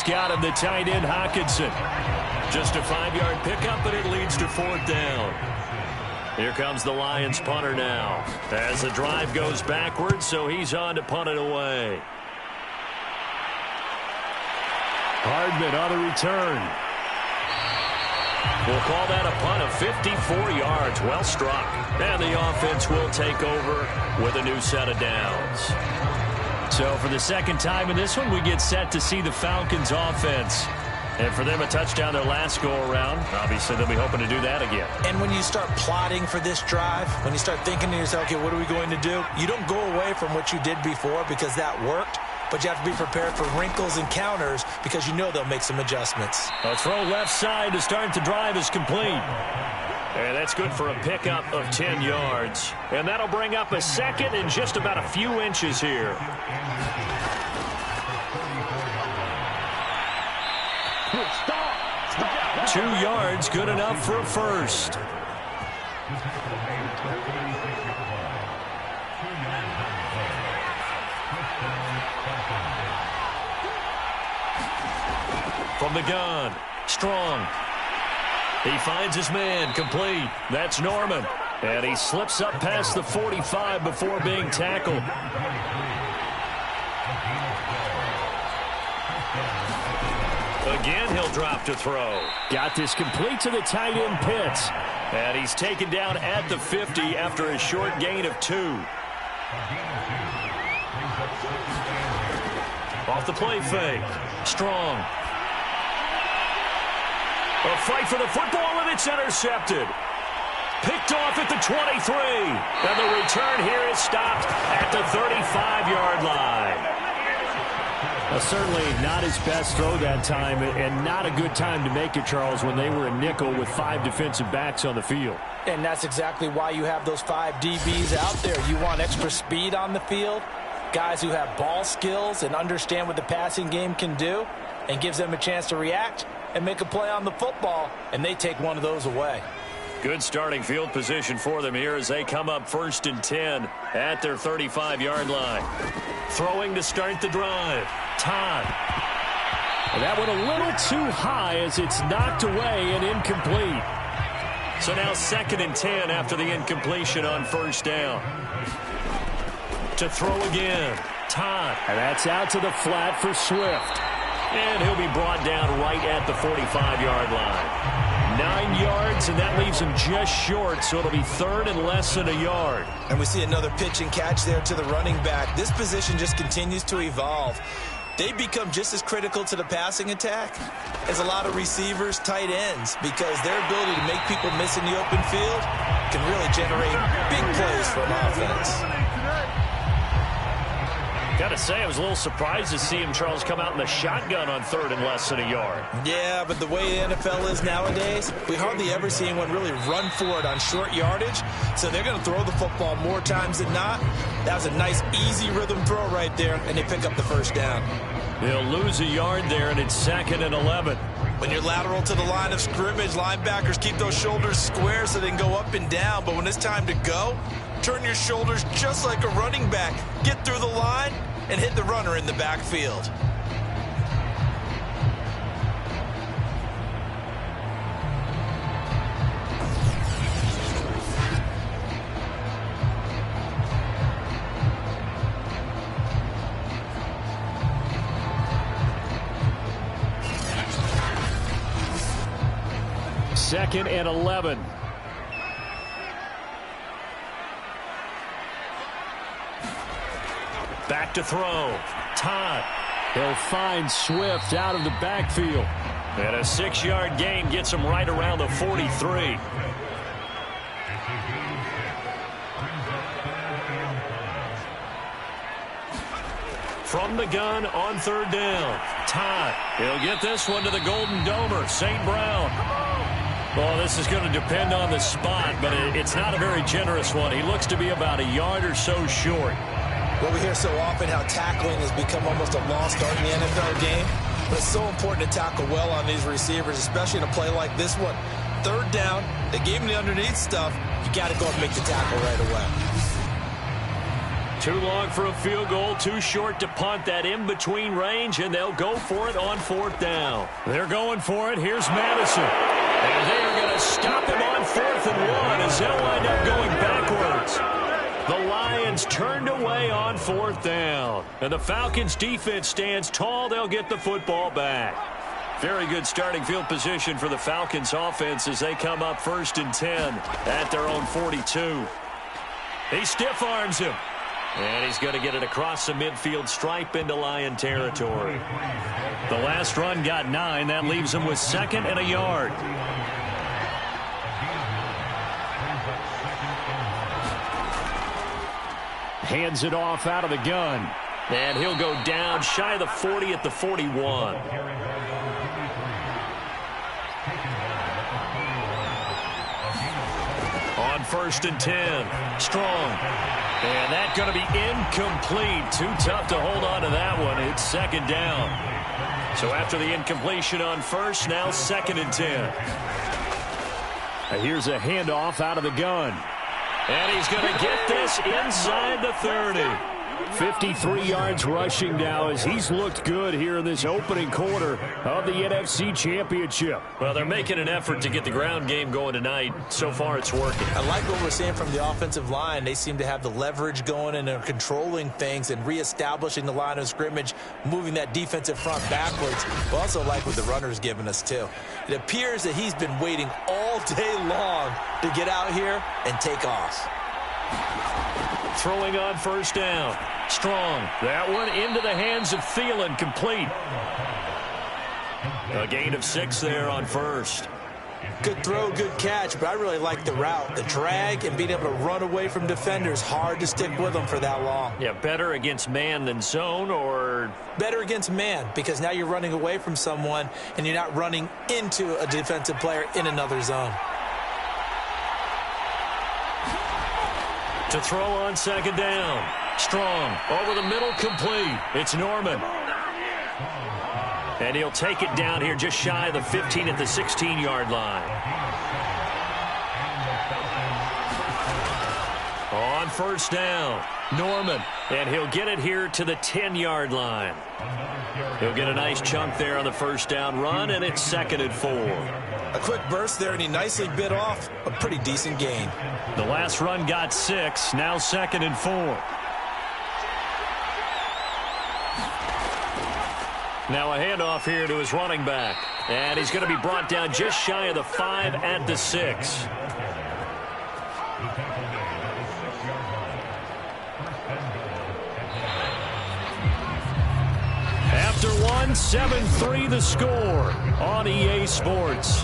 got him, the tight end Hockenson. Just a 5-yard pickup, but it leads to 4th down. Here comes the Lions punter now as the drive goes backwards, so he's on to punt it away. Hardman on the return. We'll call that a punt of 54 yards. Well struck. And the offense will take over with a new set of downs. So for the second time in this one, we get set to see the Falcons offense. And for them, a touchdown their last go-around. Obviously, they'll be hoping to do that again. And when you start plotting for this drive, when you start thinking to yourself, okay, what are we going to do? You don't go away from what you did before because that worked. But you have to be prepared for wrinkles and counters because you know they'll make some adjustments. A throw left side to start the drive is complete. And that's good for a pickup of 10 yards. And that'll bring up a second and just about a few inches here. Stop. 2 yards, good enough for a first. From the gun, Strong. He finds his man, complete. That's Norman. And he slips up past the 45 before being tackled. Again, he'll drop to throw. Got this complete to the tight end Pitts. And he's taken down at the 50 after a short gain of 2. Off the play fake. Strong. A fight for the football, and it's intercepted. Picked off at the 23. And the return here is stopped at the 35-yard line. Certainly not his best throw that time, and not a good time to make it, Charles, when they were a nickel with 5 defensive backs on the field. And that's exactly why you have those 5 DBs out there. You want extra speed on the field, guys who have ball skills and understand what the passing game can do, and gives them a chance to react and make a play on the football, and they take one of those away. Good starting field position for them here as they come up 1st and 10 at their 35-yard line. Throwing to start the drive. Todd. That one a little too high as it's knocked away and incomplete. So now 2nd and 10 after the incompletion on 1st down. To throw again. Todd. And that's out to the flat for Swift. And he'll be brought down right at the 45-yard line. 9 yards, and that leaves him just short, so it'll be 3rd and less than a yard. And we see another pitch and catch there to the running back. This position just continues to evolve. They become just as critical to the passing attack as a lot of receivers, tight ends, because their ability to make people miss in the open field can really generate big plays for an offense. Got to say, I was a little surprised to see him, Charles, come out in the shotgun on 3rd and less than a yard. Yeah, but the way the NFL is nowadays, we hardly ever see anyone really run for it on short yardage. So they're going to throw the football more times than not. That was a nice, easy rhythm throw right there, and they pick up the 1st down. They'll lose a yard there, and it's 2nd and 11. When you're lateral to the line of scrimmage, linebackers keep those shoulders square so they can go up and down. But when it's time to go, turn your shoulders just like a running back. Get through the line and hit the runner in the backfield. Second and 11. Back to throw. Todd. He'll find Swift out of the backfield. And a 6-yard gain gets him right around the 43. From the gun on 3rd down. Todd. He'll get this one to the Golden Domer, St. Brown. Well, this is going to depend on the spot, but it's not a very generous one. He looks to be about a yard or so short. Well, we hear so often how tackling has become almost a lost art in the NFL game. But it's so important to tackle well on these receivers, especially in a play like this one. 3rd down, they gave him the underneath stuff. You got to go and make the tackle right away. Too long for a field goal, too short to punt. That in-between range, and they'll go for it on 4th down. They're going for it. Here's Madison. And they are going to stop him on 4th and 1 as they'll wind up going backwards. The Lions turned away on 4th down. And the Falcons' defense stands tall. They'll get the football back. Very good starting field position for the Falcons offense as they come up 1st and 10 at their own 42. He stiff-arms him. And he's going to get it across the midfield stripe into Lion territory. The last run got 9. That leaves him with 2nd and a yard. Hands it off out of the gun. And he'll go down shy of the 40 at the 41. On 1st and 10. Strong. And that's going to be incomplete. Too tough to hold on to that one. It's 2nd down. So after the incompletion on 1st, now 2nd and 10. And here's a handoff out of the gun. And he's going to get this inside the 30. 53 yards rushing now as he's looked good here in this opening quarter of the NFC Championship. Well, they're making an effort to get the ground game going tonight. So far, it's working. I like what we're seeing from the offensive line. They seem to have the leverage going and they're controlling things and reestablishing the line of scrimmage, moving that defensive front backwards. But also like what the runner's giving us, too. It appears that he's been waiting all day long to get out here and take off. Throwing on 1st down. Strong. That one into the hands of Thielen, complete. A gain of 6 there on 1st. Good throw, good catch, but I really like the route. The drag and being able to run away from defenders. Hard to stick with them for that long. Yeah, better against man than zone, or? Better against man, because now you're running away from someone and you're not running into a defensive player in another zone. To throw on 2nd down. Strong. Over the middle, complete. It's Norman. And he'll take it down here just shy of the 15 at the 16-yard line. On 1st down, Norman. And he'll get it here to the 10-yard line. He'll get a nice chunk there on the 1st down run, and it's 2nd and 4. A quick burst there, and he nicely bit off a pretty decent gain. The last run got 6, now 2nd and 4. Now a handoff here to his running back. And he's going to be brought down just shy of the 5 at the 6. After one, 7-3 the score on EA Sports.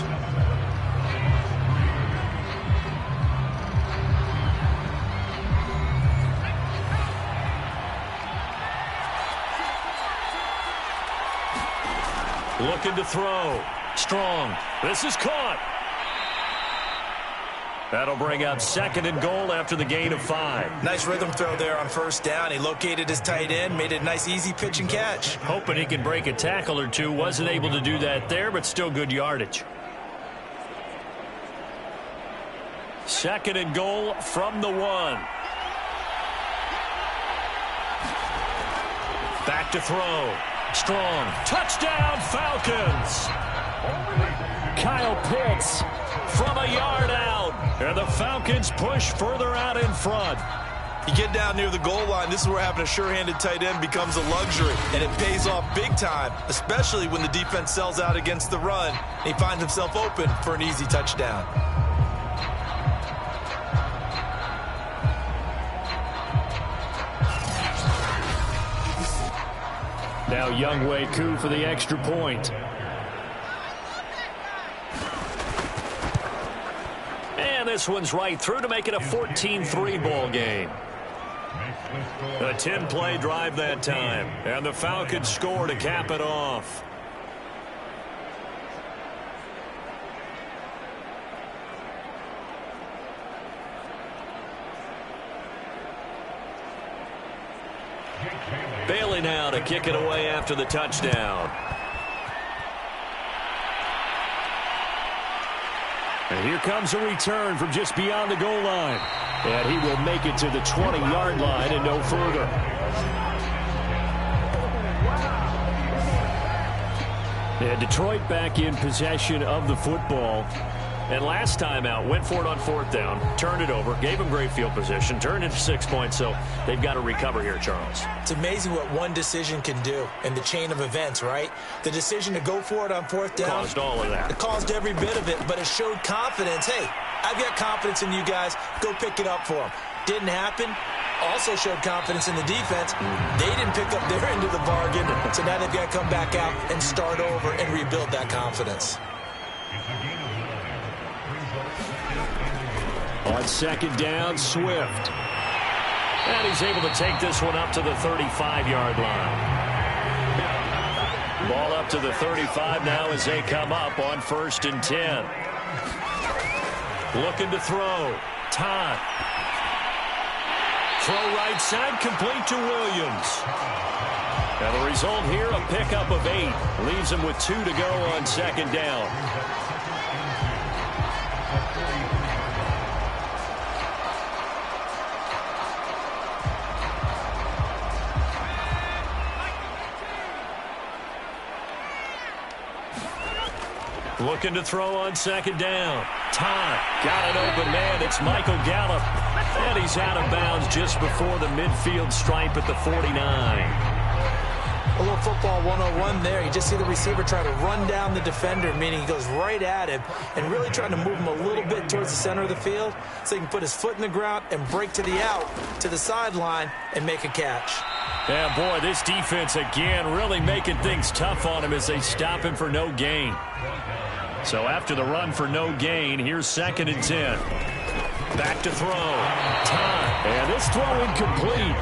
Looking to throw. Strong. This is caught. That'll bring up 2nd and goal after the gain of 5. Nice rhythm throw there on 1st down. He located his tight end, made it a nice easy pitch and catch. Hoping he can break a tackle or two. Wasn't able to do that there, but still good yardage. 2nd and goal from the 1. Back to throw. Strong. Touchdown, Falcons. Kyle Pitts from a yard out. And the Falcons push further out in front. You get down near the goal line, this is where having a sure-handed tight end becomes a luxury. And it pays off big time, especially when the defense sells out against the run. And he finds himself open for an easy touchdown. Now Younghoe Koo for the extra point. And this one's right through to make it a 14-3 ball game. A 10-play drive that time. And the Falcons score to cap it off. Bailey now to kick it away after the touchdown. And here comes a return from just beyond the goal line. And he will make it to the 20-yard line and no further. And Detroit back in possession of the football. And last time out, went for it on 4th down, turned it over, gave him great field position, turned it 6 points, so they've got to recover here, Charles. It's amazing what one decision can do in the chain of events, right? The decision to go for it on 4th down. Caused all of that. It caused every bit of it, but it showed confidence. Hey, I've got confidence in you guys. Go pick it up for them. Didn't happen. Also showed confidence in the defense. They didn't pick up their end of the bargain, so now they've got to come back out and start over and rebuild that confidence. On 2nd down, Swift. And he's able to take this one up to the 35-yard line. Ball up to the 35 now as they come up on 1st and 10. Looking to throw. Todd. Throw right side, complete to Williams. And the result here, a pickup of 8. Leaves him with 2 to go on 2nd down. Looking to throw on 2nd down. Todd got an open man. It's Michael Gallup. And he's out of bounds just before the midfield stripe at the 49. A little football 101 there. You just see the receiver try to run down the defender, meaning he goes right at him and really trying to move him a little bit towards the center of the field so he can put his foot in the ground and break to the out, to the sideline, and make a catch. Yeah, boy, this defense again really making things tough on him as they stop him for no gain. So after the run for no gain, here's 2nd and 10. Back to throw. Time. And this throw incomplete.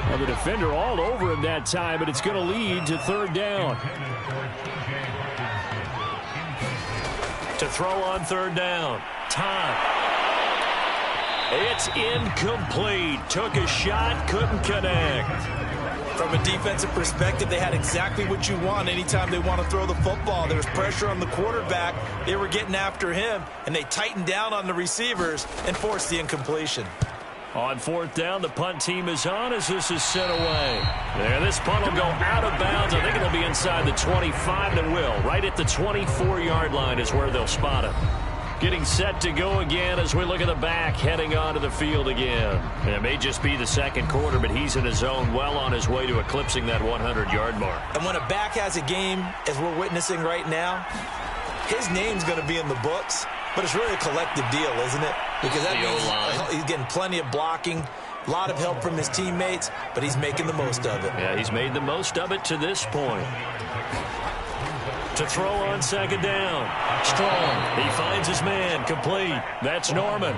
Well, the defender all over him that time, but it's going to lead to 3rd down. To throw on 3rd down. Time. It's incomplete. Took a shot, couldn't connect. From a defensive perspective, they had exactly what you want anytime they want to throw the football. There was pressure on the quarterback. They were getting after him, and they tightened down on the receivers and forced the incompletion. On 4th down, the punt team is on as this is sent away. There, this punt will go out of bounds. I think it'll be inside the 25, and it will. Right at the 24-yard line is where they'll spot it. Getting set to go again as we look at the back, heading onto the field again. And it may just be the 2nd quarter, but he's in his zone, well on his way to eclipsing that 100-yard mark. And when a back has a game, as we're witnessing right now, his name's going to be in the books, but it's really a collective deal, isn't it? Because that means he's getting plenty of blocking, a lot of help from his teammates, but he's making the most of it. Yeah, he's made the most of it to this point. To throw on 2nd down. Strong. He finds his man. Complete. That's Norman.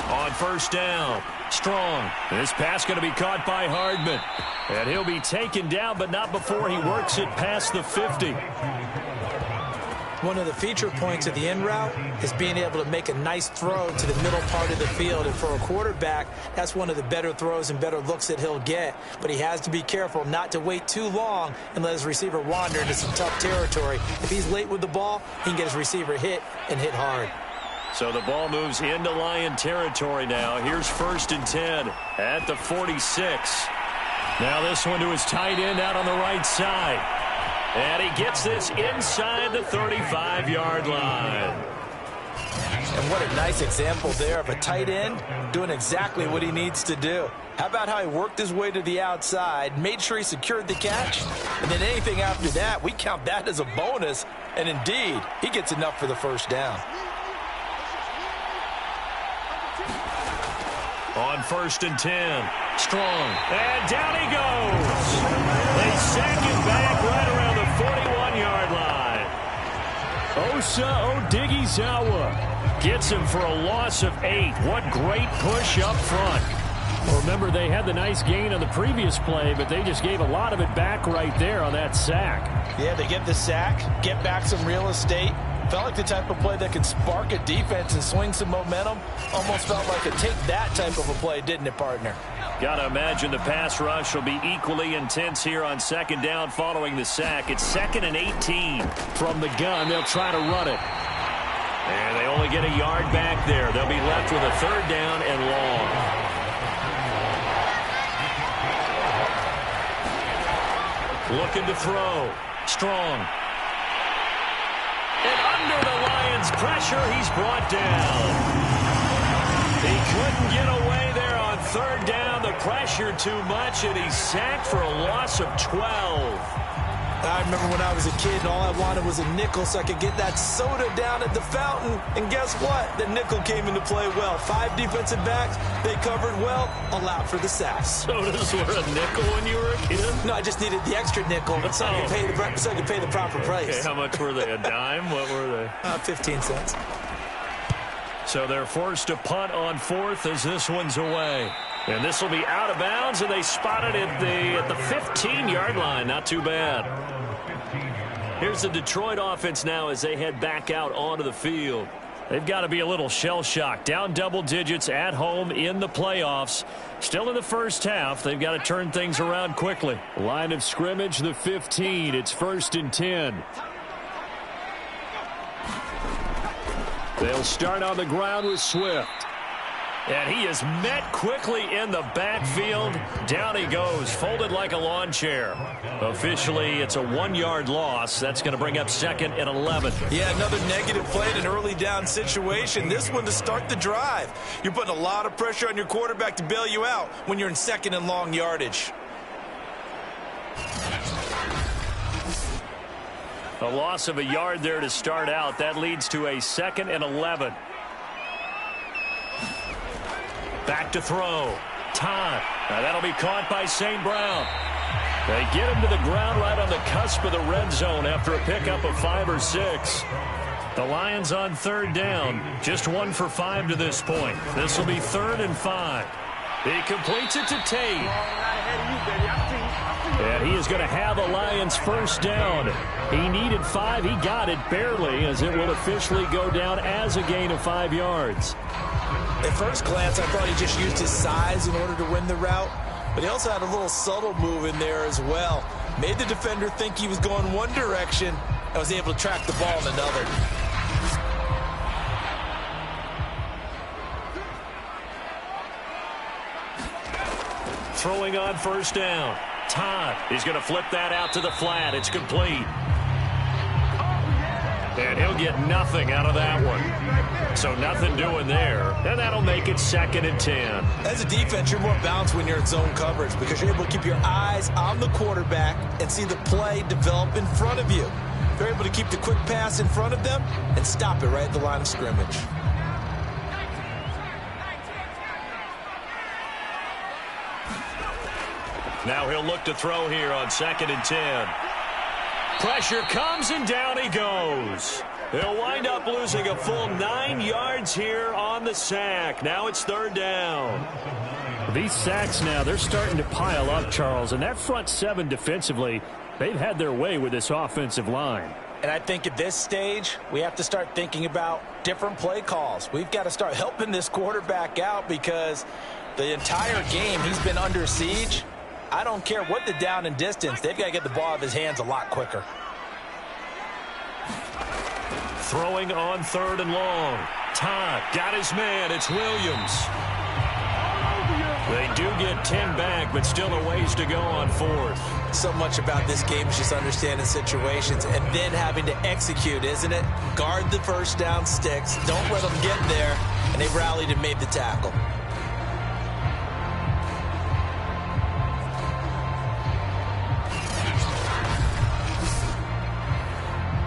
On 1st down. Strong. This pass going to be caught by Hardman. And he'll be taken down, but not before he works it past the 50. One of the feature points of the in route is being able to make a nice throw to the middle part of the field. And for a quarterback, that's one of the better throws and better looks that he'll get. But he has to be careful not to wait too long and let his receiver wander into some tough territory. If he's late with the ball, he can get his receiver hit and hit hard. So the ball moves into Lion territory now. Here's 1st and 10 at the 46. Now this one to his tight end out on the right side. And he gets this inside the 35-yard line. And what a nice example there of a tight end doing exactly what he needs to do. How about how he worked his way to the outside, made sure he secured the catch, and then anything after that, we count that as a bonus. And indeed, he gets enough for the 1st down. On 1st and 10, Strong. And down he goes. They sack him back right around the 41-yard line. Osa Odighizuwa gets him for a loss of 8. What great push up front. Well, remember, they had the nice gain on the previous play, but they just gave a lot of it back right there on that sack. Yeah, they get the sack, get back some real estate. Felt like the type of play that could spark a defense and swing some momentum. Almost felt like a take that type of a play, didn't it, partner? Got to imagine the pass rush will be equally intense here on second down following the sack. It's 2nd and 18. From the gun, they'll try to run it. And they only get a yard back there. They'll be left with a 3rd down and long. Looking to throw. Strong. And under the Lions' pressure, he's brought down. He couldn't get away there on 3rd down. The pressure too much, and he's sacked for a loss of 12. I remember when I was a kid and all I wanted was a nickel so I could get that soda down at the fountain. And guess what? The nickel came into play well. 5 defensive backs, they covered well, allowed for the sacks. Sodas were a nickel when you were a kid? No, I just needed the extra nickel so I could pay the proper price. Okay, how much were they? A dime? What were they? 15 cents. So they're forced to punt on 4th as this one's away. And this will be out of bounds, and they spot it at the 15-yard line. Not too bad. Here's the Detroit offense now as they head back out onto the field. They've got to be a little shell-shocked. Down double digits at home in the playoffs. Still in the first half. They've got to turn things around quickly. Line of scrimmage, the 15. It's 1st and 10. They'll start on the ground with Swift. And he is met quickly in the backfield. Down he goes, folded like a lawn chair. Officially, it's a 1-yard loss. That's going to bring up 2nd and 11. Yeah, another negative play in an early down situation. This one to start the drive. You're putting a lot of pressure on your quarterback to bail you out when you're in 2nd and long yardage. A loss of a yard there to start out. That leads to a 2nd and 11. Back to throw. Todd. Now that'll be caught by St. Brown. They get him to the ground right on the cusp of the red zone after a pickup of 5 or 6. The Lions on 3rd down. Just 1 for 5 to this point. This will be 3rd and 5. He completes it to Tate. And he is going to have a Lions 1st down. He needed 5. He got it barely, as it will officially go down as a gain of 5 yards. At first glance, I thought he just used his size in order to win the route, but he also had a little subtle move in there as well. Made the defender think he was going one direction and was able to track the ball in another. Throwing on 1st down. Todd. He's going to flip that out to the flat. It's complete. And he'll get nothing out of that one. So nothing doing there. And that'll make it 2nd and 10. As a defense, you're more balanced when you're in zone coverage because you're able to keep your eyes on the quarterback and see the play develop in front of you. You're able to keep the quick pass in front of them and stop it right at the line of scrimmage. Now he'll look to throw here on 2nd and 10. Pressure comes, and down he goes. He'll wind up losing a full 9 yards here on the sack. Now it's 3rd down. These sacks now, they're starting to pile up, Charles. And that front 7 defensively, they've had their way with this offensive line. And I think at this stage, we have to start thinking about different play calls. We've got to start helping this quarterback out because the entire game he's been under siege. I don't care what the down and distance. They've got to get the ball out of his hands a lot quicker. Throwing on 3rd and long. Todd got his man. It's Williams. They do get 10 back, but still a ways to go on 4th. So much about this game is just understanding situations and then having to execute, isn't it? Guard the 1st down sticks. Don't let them get there. And they rallied and made the tackle.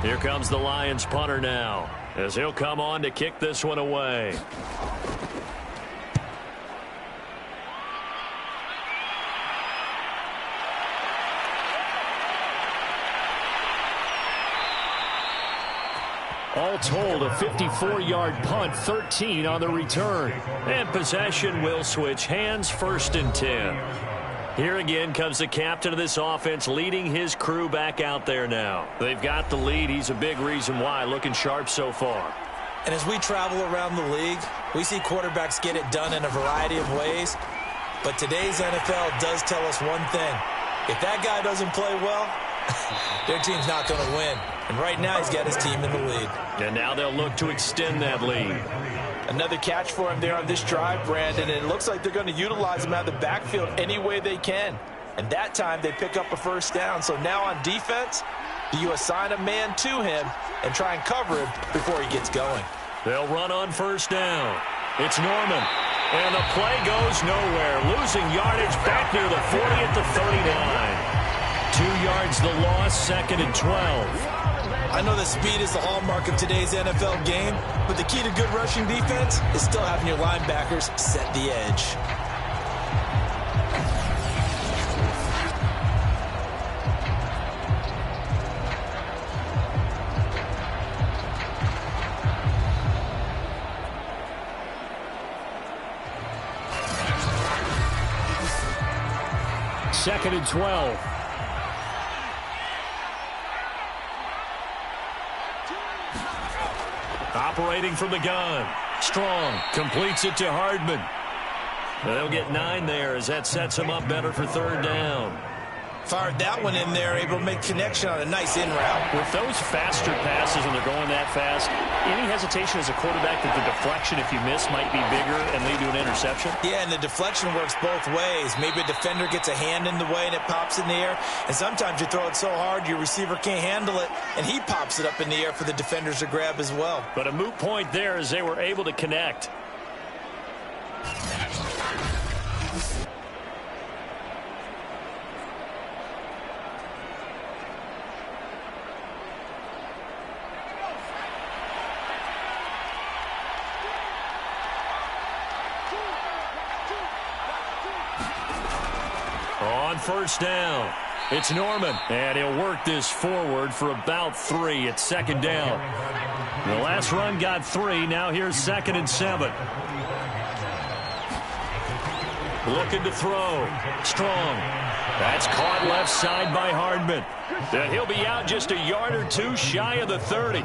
Here comes the Lions punter now, as he'll come on to kick this one away. All told, a 54-yard punt, 13 on the return. And possession will switch hands, 1st and 10. Here again comes the captain of this offense leading his crew back out there now. They've got the lead. He's a big reason why. Looking sharp so far. And as we travel around the league, we see quarterbacks get it done in a variety of ways. But today's NFL does tell us one thing. If that guy doesn't play well, their team's not going to win. And right now he's got his team in the lead. And now they'll look to extend that lead. Another catch for him there on this drive, Brandon, and it looks like they're going to utilize him out of the backfield any way they can. And that time they pick up a first down. So now on defense, do you assign a man to him and try and cover him before he gets going? They'll run on first down. It's Norman. And the play goes nowhere. Losing yardage back near the 40 at the 39. 2 yards the loss, 2nd and 12. I know that speed is the hallmark of today's NFL game, but the key to good rushing defense is still having your linebackers set the edge. Second and 12. Operating from the gun. Strong completes it to Hardman. They'll get 9 there as that sets them up better for third down. Fired that one in there, able to make connection on a nice in route. With those faster passes and they're going that fast, any hesitation as a quarterback that the deflection, if you miss, might be bigger and lead to an interception? Yeah, and the deflection works both ways. Maybe a defender gets a hand in the way and it pops in the air. And sometimes you throw it so hard your receiver can't handle it, and he pops it up in the air for the defenders to grab as well. But a moot point there as they were able to connect. On first down, it's Norman, and he'll work this forward for about 3 at 2nd down. The last run got 3, now here's 2nd and 7. Looking to throw, Strong. That's caught left side by Hardman. And he'll be out just a yard or 2 shy of the 30.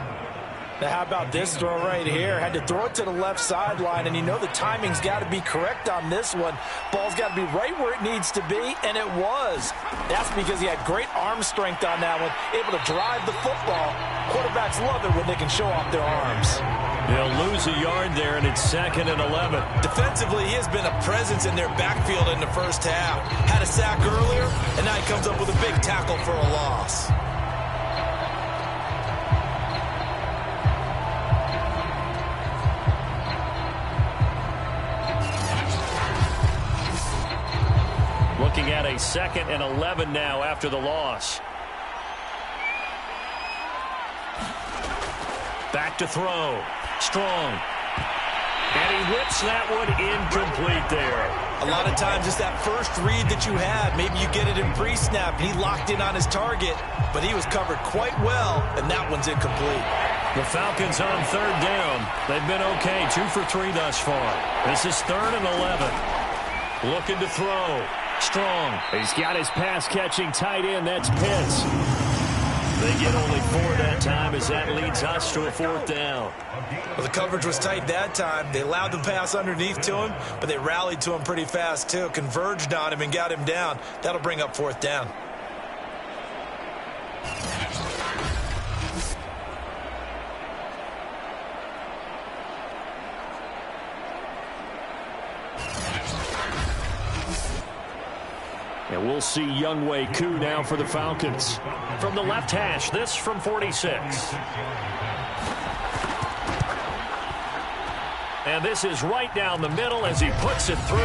Now, how about this throw right here? Had to throw it to the left sideline, and you know the timing's got to be correct on this one. Ball's got to be right where it needs to be, and it was. That's because he had great arm strength on that one, able to drive the football. Quarterbacks love it when they can show off their arms. They'll lose a yard there, and it's 2nd and 11. Defensively, he has been a presence in their backfield in the first half. Had a sack earlier, and now he comes up with a big tackle for a loss. Looking at a 2nd and 11 now after the loss. Back to throw. Strong. And he whips that one incomplete there. A lot of times it's that first read that you have. Maybe you get it in pre-snap, and he locked in on his target, but he was covered quite well, and that one's incomplete. The Falcons on third down. They've been okay, 2 for 3 thus far. This is 3rd and 11. Looking to throw. Strong. He's got his pass-catching tight end. That's Pitts. They get only 4 that time as that leads us to a 4th down. Well, the coverage was tight that time. They allowed the pass underneath to him, but they rallied to him pretty fast, too. Converged on him and got him down. That'll bring up 4th down. And we'll see Younghoe Koo now for the Falcons. From the left hash, this from 46. And this is right down the middle as he puts it through.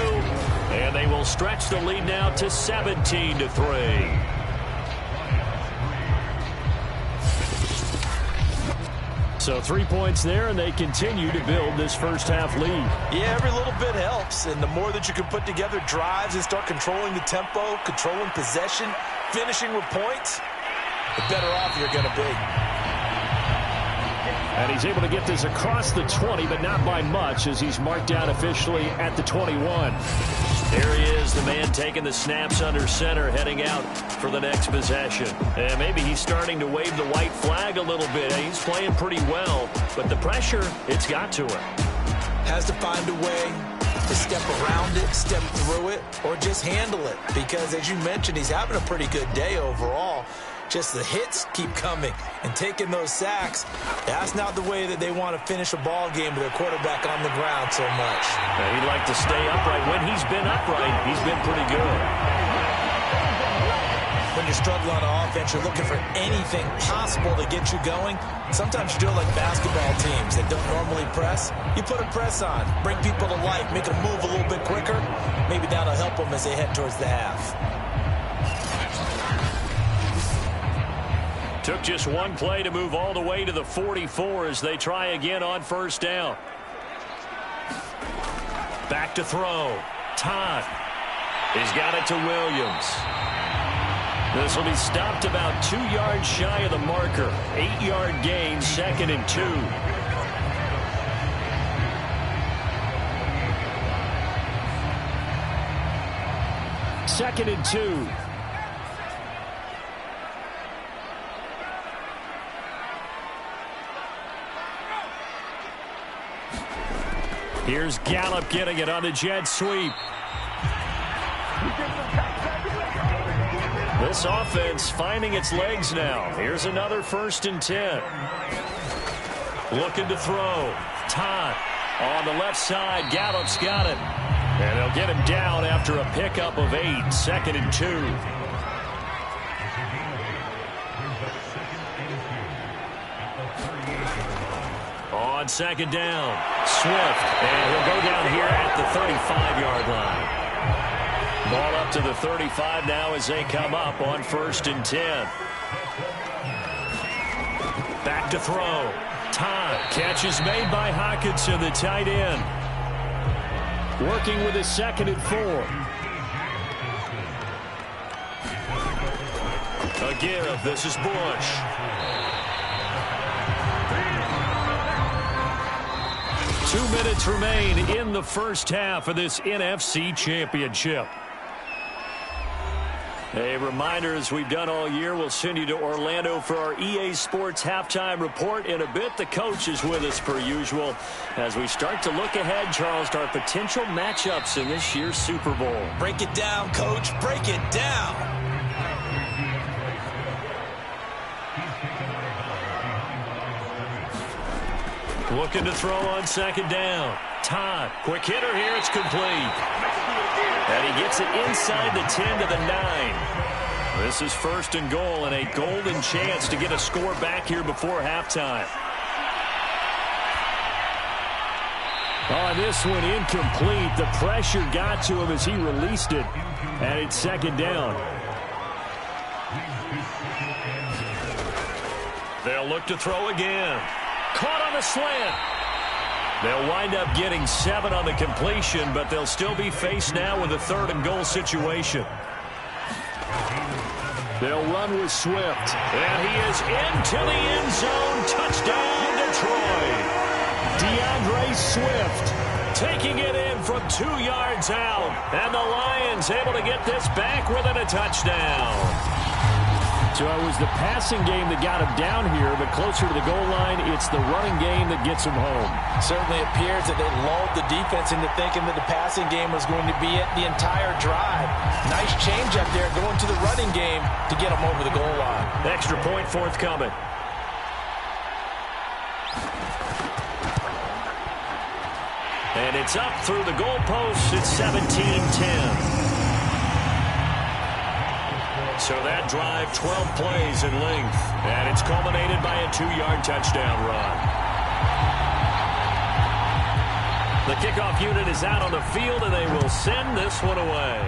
And they will stretch the lead now to 17-3. So 3 points there, and they continue to build this first half lead. Yeah, every little bit helps, and the more that you can put together drives and start controlling the tempo, controlling possession, finishing with points, the better off you're going to be. And he's able to get this across the 20, but not by much, as he's marked down officially at the 21. There he is, the man taking the snaps under center, heading out for the next possession. And maybe he's starting to wave the white flag a little bit. He's playing pretty well, but the pressure, it's got to him. Has to find a way have to step around it, step through it, or just handle it. Because, as you mentioned, he's having a pretty good day overall. Just the hits keep coming and taking those sacks. That's not the way that they want to finish a ball game with their quarterback on the ground so much. He'd like to stay upright. When he's been upright, he's been pretty good. When you're struggling on offense, you're looking for anything possible to get you going. Sometimes you do it like basketball teams that don't normally press. You put a press on, bring people to life, make them move a little bit quicker. Maybe that'll help them as they head towards the half. Took just one play to move all the way to the 44 as they try again on first down. Back to throw. Todd. He's got it to Williams. This will be stopped about 2 yards shy of the marker. 8-yard gain, 2nd and 2. Second and 2. Here's Gallup getting it on the jet sweep. This offense finding its legs now. Here's another 1st and 10. Looking to throw. Todd on the left side. Gallup's got it. And they'll get him down after a pickup of 8. 2nd and 2. On 2nd down, Swift, and he'll go down here at the 35-yard line. Ball up to the 35 now as they come up on 1st and 10. Back to throw. Todd. Catch is made by Hockenson, the tight end. Working with his 2nd and 4. A give. This is Bush. 2 minutes remain in the first half of this NFC Championship. A reminder, as we've done all year, we'll send you to Orlando for our EA Sports halftime report. In a bit, the coach is with us per usual as we start to look ahead, Charles, to our potential matchups in this year's Super Bowl. Break it down, Coach. Break it down. Looking to throw on 2nd down. Todd, quick hitter here. It's complete. And he gets it inside the 10 to the 9. This is 1st and goal and a golden chance to get a score back here before halftime. On this one, incomplete. The pressure got to him as he released it. And it's 2nd down. They'll look to throw again. Caught on the slant. They'll wind up getting 7 on the completion, but they'll still be faced now with a 3rd and goal situation. They'll run with Swift. And he is into the end zone. Touchdown, Detroit. DeAndre Swift taking it in from 2 yards out. And the Lions able to get this back within a touchdown. So it was the passing game that got him down here, but closer to the goal line, it's the running game that gets him home. Certainly appears that they lulled the defense into thinking that the passing game was going to be it the entire drive. Nice change up there going to the running game to get him over the goal line. Extra point forthcoming. And it's up through the goalposts. It's 17-10. So that drive, 12 plays in length. And it's culminated by a 2-yard touchdown run. The kickoff unit is out on the field, and they will send this one away.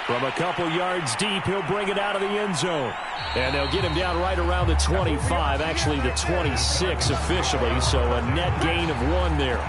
From a couple yards deep, he'll bring it out of the end zone. And they'll get him down right around the 25, actually the 26 officially, so a net gain of 1 there.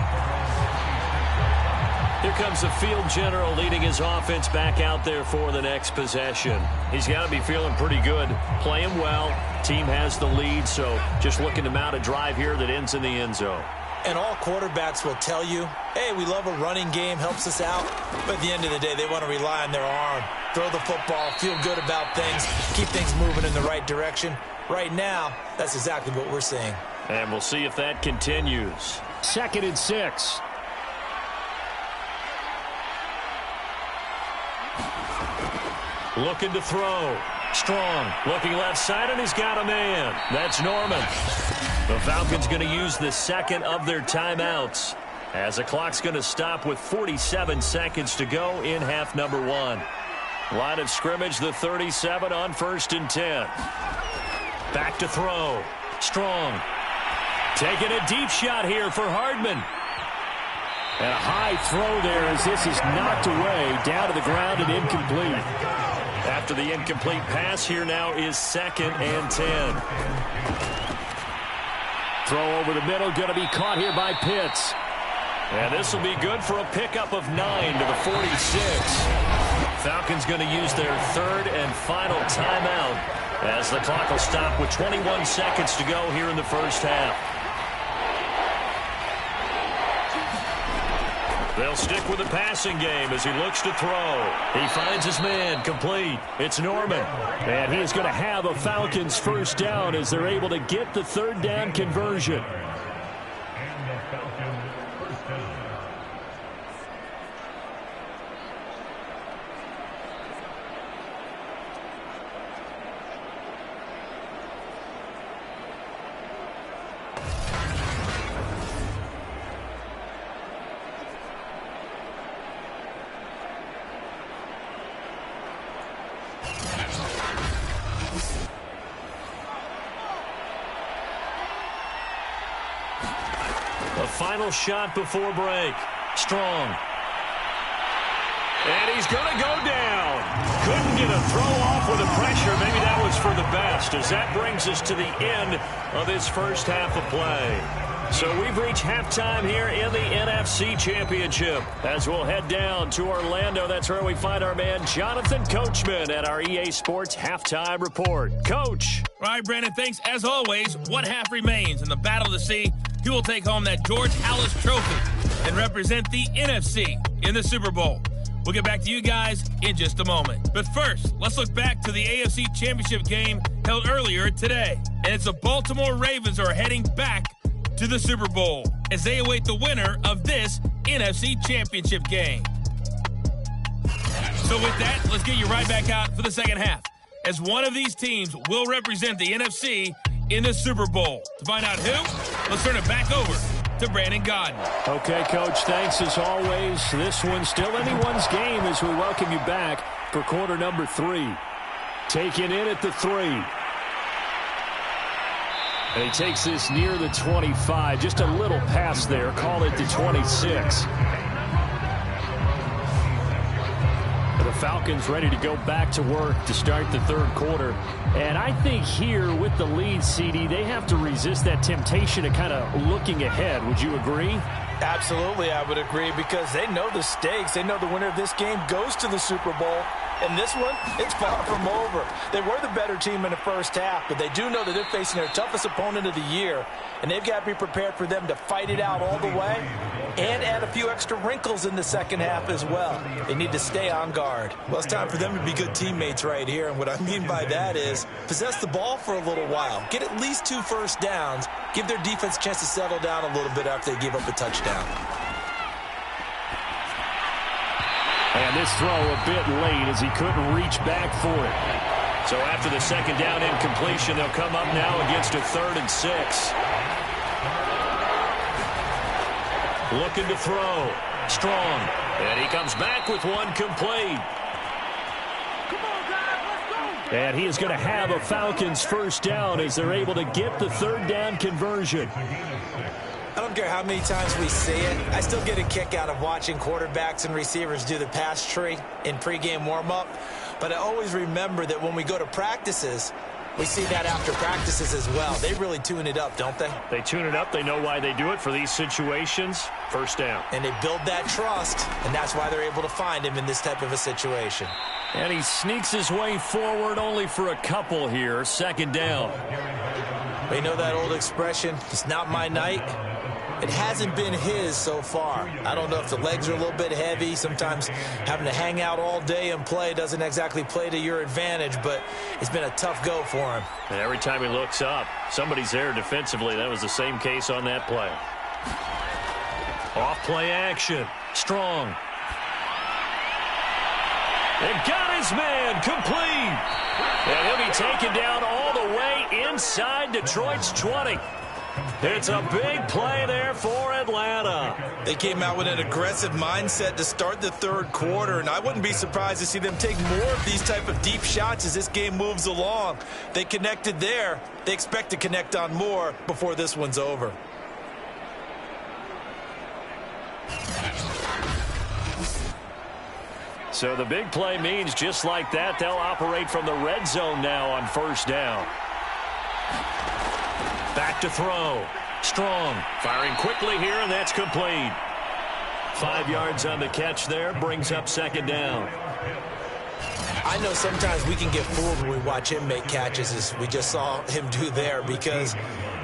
Here comes the field general leading his offense back out there for the next possession. He's got to be feeling pretty good, playing well. Team has the lead, so just looking to mount a drive here that ends in the end zone. And all quarterbacks will tell you, hey, we love a running game, helps us out. But at the end of the day, they want to rely on their arm. Throw the football, feel good about things, keep things moving in the right direction. Right now, that's exactly what we're seeing. And we'll see if that continues. 2nd and 6. Looking to throw. Strong. Looking left side, and he's got a man. That's Norman. The Falcons going to use the second of their timeouts, as the clock's going to stop with 47 seconds to go in half number 1. Line of scrimmage, the 37 on 1st and 10. Back to throw. Strong. Taking a deep shot here for Hardman. And a high throw there as this is knocked away, down to the ground and incomplete. After the incomplete pass, here now is 2nd and 10. Throw over the middle, going to be caught here by Pitts. And this will be good for a pickup of 9 to the 46. Falcons going to use their 3rd and final timeout, as the clock will stop with 21 seconds to go here in the first half. They'll stick with the passing game as he looks to throw. He finds his man, complete. It's Norman. And he's going to have a Falcons first down as they're able to get the 3rd down conversion. Final shot before break. Strong. And he's going to go down. Couldn't get a throw off with the pressure. Maybe that was for the best, as that brings us to the end of this first half of play. So we've reached halftime here in the NFC Championship, as we'll head down to Orlando. That's where we find our man Jonathan Coachman at our EA Sports Halftime Report. Coach. All right, Brandon, thanks. As always, one half remains in the battle to see who will take home that George Halas Trophy and represent the NFC in the Super Bowl. We'll get back to you guys in just a moment. But first, let's look back to the AFC Championship game held earlier today. And it's the Baltimore Ravens who are heading back to the Super Bowl as they await the winner of this NFC Championship game. So with that, let's get you right back out for the second half, as one of these teams will represent the NFC in the Super Bowl. To find out who, let's turn it back over to Brandon Gaudin. Okay, Coach, thanks as always. This one's still anyone's game as we welcome you back for quarter number 3. Taken in at the 3. And he takes this near the 25. Just a little pass there. Call it the 26. The Falcons ready to go back to work to start the third quarter. And I think here with the lead, CD, they have to resist that temptation of kind of looking ahead. Would you agree? Absolutely, I would agree, because they know the stakes. They know the winner of this game goes to the Super Bowl. And this one, it's far from over. They were the better team in the first half, but they do know that they're facing their toughest opponent of the year, and they've got to be prepared for them to fight it out all the way and add a few extra wrinkles in the second half as well. They need to stay on guard. Well, it's time for them to be good teammates right here, and what I mean by that is possess the ball for a little while, get at least 2 first downs, give their defense a chance to settle down a little bit after they give up a touchdown. And this throw a bit late as he couldn't reach back for it. So after the second down incompletion, they'll come up now against a 3rd and 6. Looking to throw. Strong. And he comes back with one complete. And he is going to have a Falcons first down as they're able to get the 3rd down conversion. I don't care how many times we see it. I still get a kick out of watching quarterbacks and receivers do the pass tree in pregame warm-up. But I always remember that when we go to practices, we see that after practices as well. They really tune it up, don't they? They tune it up. They know why they do it for these situations. First down. And they build that trust, and that's why they're able to find him in this type of a situation. And he sneaks his way forward only for a couple here. 2nd down. We know that old expression, it's not my night. It hasn't been his so far. I don't know if the legs are a little bit heavy. Sometimes having to hang out all day and play doesn't exactly play to your advantage, but it's been a tough go for him. And every time he looks up, somebody's there defensively. That was the same case on that play. Off play action. Strong. And got his man complete. And he'll be taken down all the way inside Detroit's 20. It's a big play there for Atlanta. They came out with an aggressive mindset to start the third quarter, and I wouldn't be surprised to see them take more of these type of deep shots as this game moves along. They connected there. They expect to connect on more before this one's over. So the big play means just like that, they'll operate from the red zone now on first down. Back to throw. Strong. Firing quickly here, and that's complete. 5 yards on the catch there. Brings up second down. I know sometimes we can get fooled when we watch him make catches, as we just saw him do there, because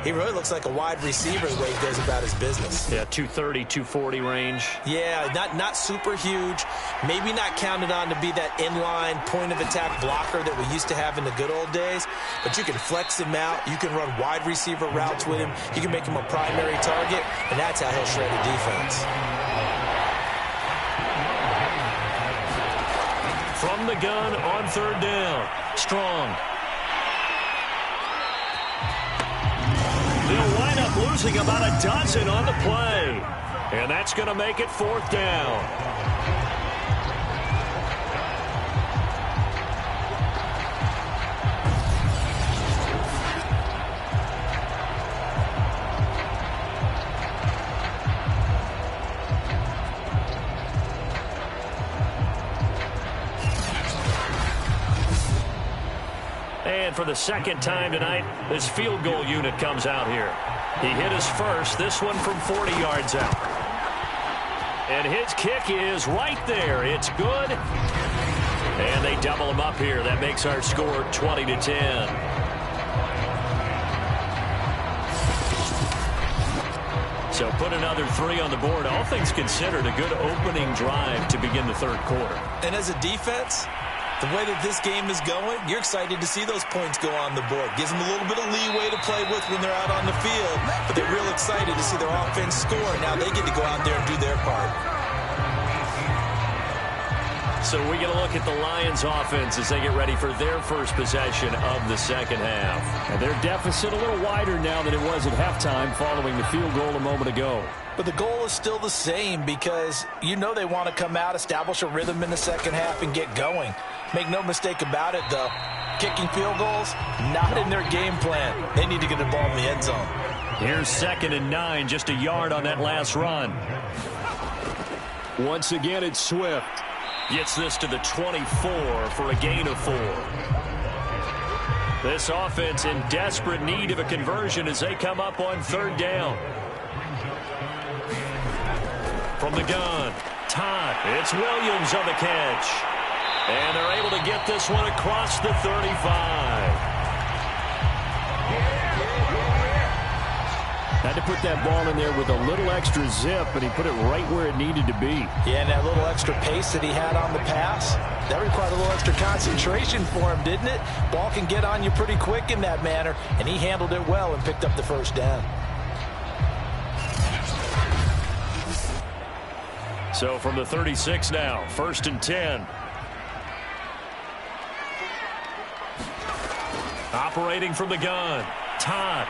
he really looks like a wide receiver the way he goes about his business. Yeah, 230, 240 range. Yeah, not super huge. Maybe not counted on to be that inline point-of-attack blocker that we used to have in the good old days. But you can flex him out. You can run wide receiver routes with him. You can make him a primary target, and that's how he'll shred a defense. From the gun on third down. Strong. They'll wind up losing about a dozen on the play. And that's going to make it fourth down. And for the second time tonight, this field goal unit comes out here. He hit his first, this one from 40 yards out. And his kick is right there. It's good. And they double him up here. That makes our score 20-10. So put another 3 on the board. All things considered, a good opening drive to begin the third quarter. And as a defense, the way that this game is going, you're excited to see those points go on the board. Gives them a little bit of leeway to play with when they're out on the field, but they're real excited to see their offense score. Now they get to go out there and do their part. So we get a look at the Lions offense as they get ready for their first possession of the second half. And their deficit a little wider now than it was at halftime following the field goal a moment ago. But the goal is still the same, because you know they want to come out, establish a rhythm in the second half, and get going. Make no mistake about it, though. Kicking field goals, not in their game plan. They need to get the ball in the end zone. Here's 2nd and 9, just a yard on that last run. Once again, it's Swift. Gets this to the 24 for a gain of 4. This offense in desperate need of a conversion as they come up on third down. From the gun, Todd. It's Williams on the catch. And they're able to get this one across the 35. Had to put that ball in there with a little extra zip, but he put it right where it needed to be. Yeah, and that little extra pace that he had on the pass, that required a little extra concentration for him, didn't it? Ball can get on you pretty quick in that manner, and he handled it well and picked up the first down. So from the 36 now, 1st and 10. Operating from the gun, Todd.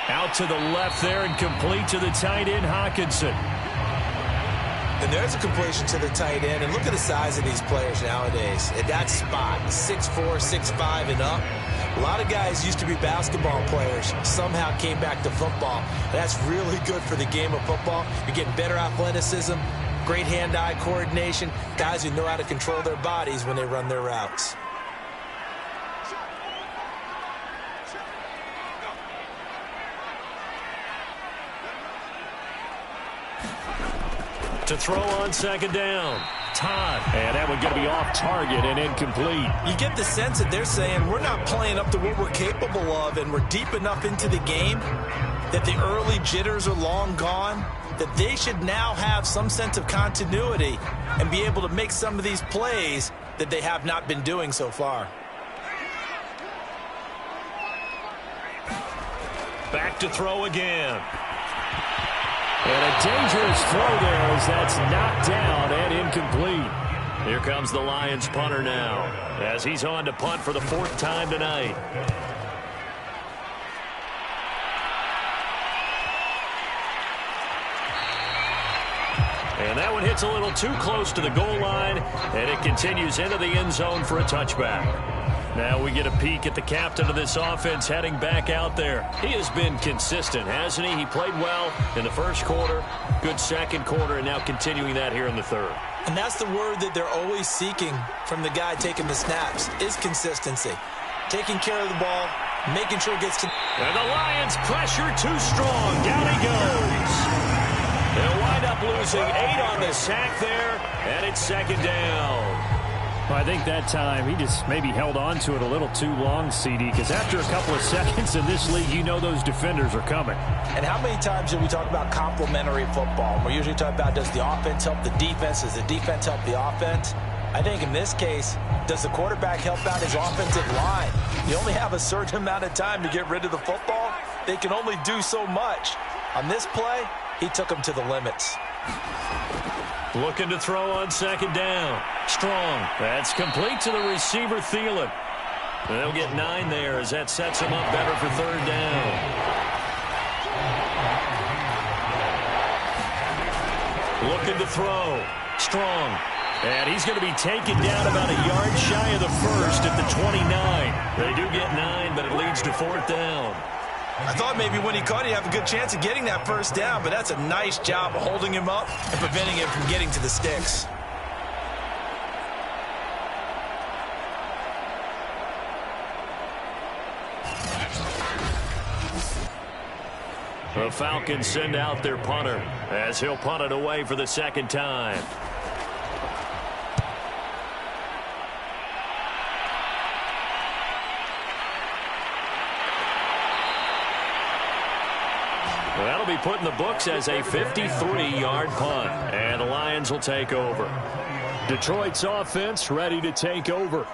Out to the left there and complete to the tight end, Hockenson. And there's a completion to the tight end. And look at the size of these players nowadays. At that spot, 6'4", 6'5", and up. A lot of guys used to be basketball players, somehow came back to football. That's really good for the game of football. You're getting better athleticism, great hand-eye coordination, guys who know how to control their bodies when they run their routes. To throw on second down, Todd. And that one going to be off target and incomplete. You get the sense that they're saying we're not playing up to what we're capable of, and we're deep enough into the game that the early jitters are long gone, that they should now have some sense of continuity and be able to make some of these plays that they have not been doing so far. Back to throw again. And a dangerous throw there as that's knocked down and incomplete. Here comes the Lions punter now as he's on to punt for the 4th time tonight. And that one hits a little too close to the goal line, and it continues into the end zone for a touchback. Now we get a peek at the captain of this offense heading back out there. He has been consistent, hasn't he? He played well in the first quarter, good second quarter, and now continuing that here in the third. And that's the word that they're always seeking from the guy taking the snaps, is consistency. Taking care of the ball, making sure it gets to... And the Lions pressure too strong. Down he goes. They'll wind up losing 8 on the sack there, and it's 2nd down. Well, I think that time he just maybe held on to it a little too long, CD, because after a couple of seconds in this league, you know those defenders are coming. And how many times do we talk about complementary football? We're usually talking about, does the offense help the defense? Does the defense help the offense? I think in this case, does the quarterback help out his offensive line? You only have a certain amount of time to get rid of the football. They can only do so much. On this play, he took them to the limits. Looking to throw on 2nd down. Strong. That's complete to the receiver, Thielen. They'll get 9 there as that sets him up better for 3rd down. Looking to throw. Strong. And he's going to be taken down about a yard shy of the first at the 29. They do get 9, but it leads to 4th down. I thought maybe when he caught it, he'd have a good chance of getting that first down, but that's a nice job of holding him up and preventing him from getting to the sticks. The Falcons send out their punter as he'll punt it away for the 2nd time. That'll be put in the books as a 53-yard punt, and the Lions will take over. Detroit's offense ready to take over.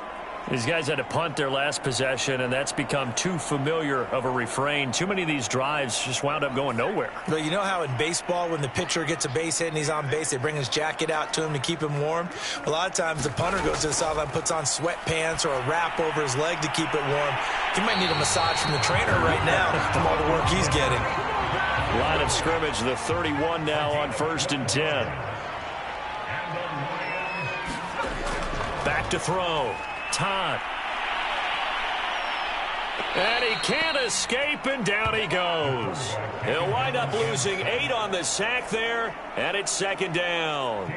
These guys had to punt their last possession, and that's become too familiar of a refrain. Too many of these drives just wound up going nowhere. But you know how in baseball, when the pitcher gets a base hit and he's on base, they bring his jacket out to him to keep him warm? A lot of times the punter goes to the sideline, puts on sweatpants or a wrap over his leg to keep it warm. He might need a massage from the trainer right now from all the work he's getting. Line of scrimmage, the 31 now on 1st and 10. Back to throw. Todd. And he can't escape, and down he goes. He'll wind up losing 8 on the sack there, and it's 2nd down.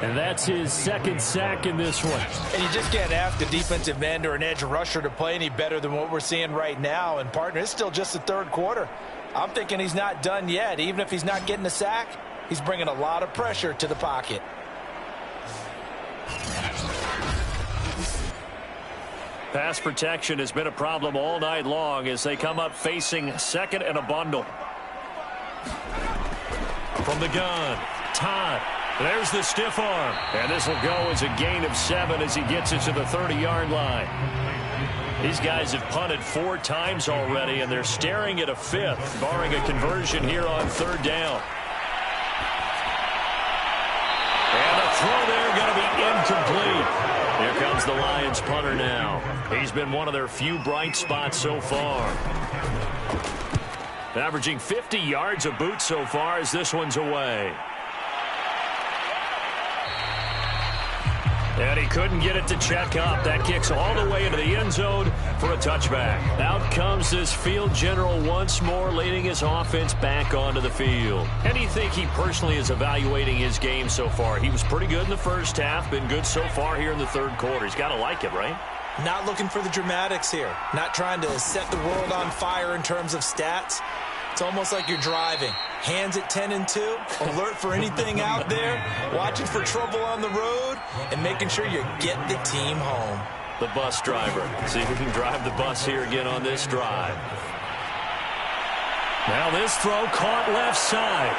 And that's his 2nd sack in this one. And you just can't ask a defensive end or an edge rusher to play any better than what we're seeing right now. And, partner, it's still just the 3rd quarter. I'm thinking he's not done yet. Even if he's not getting a sack, he's bringing a lot of pressure to the pocket. Pass protection has been a problem all night long as they come up facing 2nd and a bundle. From the gun, Todd. There's the stiff arm. And this will go as a gain of 7 as he gets it to the 30-yard line. These guys have punted 4 times already, and they're staring at a 5th, barring a conversion here on 3rd down. And the throw there going to be incomplete. Here comes the Lions punter now. He's been one of their few bright spots so far. Averaging 50 yards a boot so far as this one's away. And he couldn't get it to check up. That kicks all the way into the end zone for a touchback. Out comes this field general once more, leading his offense back onto the field. How do you think he personally is evaluating his game so far? He was pretty good in the first half, been good so far here in the 3rd quarter. He's got to like it, right? Not looking for the dramatics here. Not trying to set the world on fire in terms of stats. It's almost like you're driving. Hands at 10 and 2, alert for anything out there, watching for trouble on the road, and making sure you get the team home. The bus driver. See if we can drive the bus here again on this drive. Now this throw caught left side.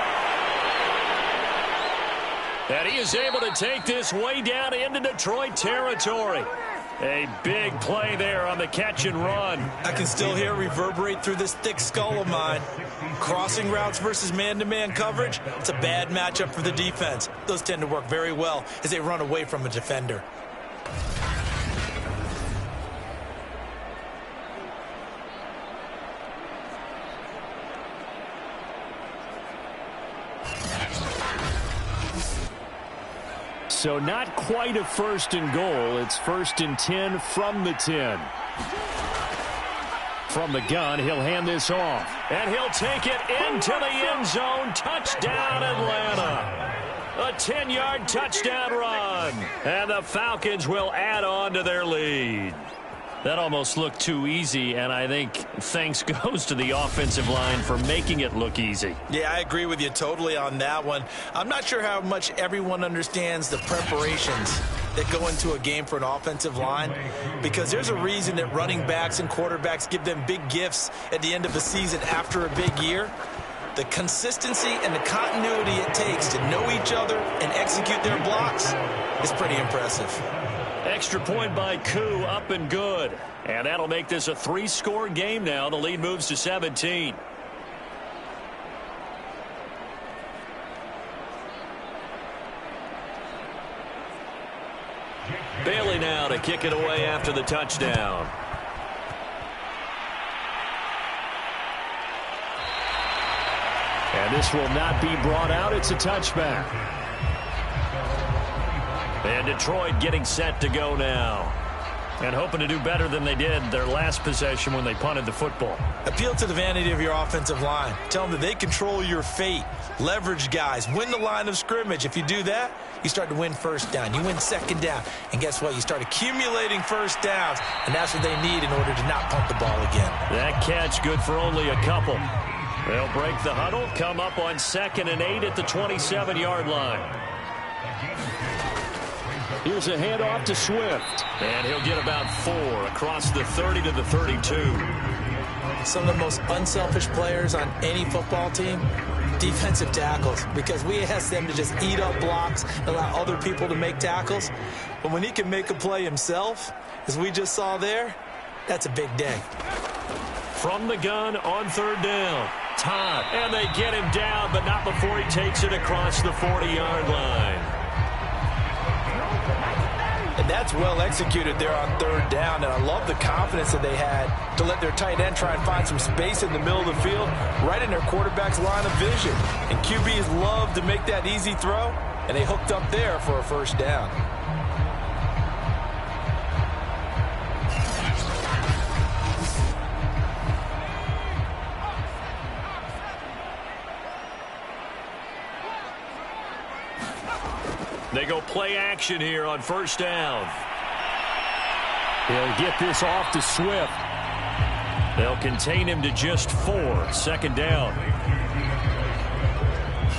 And he is able to take this way down into Detroit territory. A big play there on the catch and run. I can still hear reverberate through this thick skull of mine. Crossing routes versus man-to-man coverage, it's a bad matchup for the defense. Those tend to work very well as they run away from a defender. So not quite a first and goal. It's 1st and 10 from the 10. From the gun, he'll hand this off. And he'll take it into the end zone. Touchdown, Atlanta. A 10-yard touchdown run. And the Falcons will add on to their lead. That almost looked too easy, and I think thanks goes to the offensive line for making it look easy. Yeah, I agree with you totally on that one. I'm not sure how much everyone understands the preparations that go into a game for an offensive line, because there's a reason that running backs and quarterbacks give them big gifts at the end of a season after a big year. The consistency and the continuity it takes to know each other and execute their blocks is pretty impressive. Extra point by Koo, up and good. And that'll make this a 3-score game now. The lead moves to 17. Bailey now to kick it away after the touchdown. And this will not be brought out. It's a touchback. And Detroit getting set to go now. And hoping to do better than they did their last possession when they punted the football. Appeal to the vanity of your offensive line. Tell them that they control your fate. Leverage guys. Win the line of scrimmage. If you do that, you start to win first down. You win second down. And guess what? You start accumulating first downs. And that's what they need in order to not punt the ball again. That catch good for only a couple. They'll break the huddle. Come up on 2nd and 8 at the 27-yard line. Here's a handoff to Swift. And he'll get about 4 across the 30 to the 32. Some of the most unselfish players on any football team, defensive tackles, because we ask them to just eat up blocks and allow other people to make tackles. But when he can make a play himself, as we just saw there, that's a big day. From the gun on 3rd down. Todd. And they get him down, but not before he takes it across the 40-yard line. And that's well executed there on 3rd down. And I love the confidence that they had to let their tight end try and find some space in the middle of the field, right in their quarterback's line of vision. And QBs love to make that easy throw, and they hooked up there for a 1st down. They go play action here on 1st down. He'll get this off to Swift. They'll contain him to just 4. 2nd down.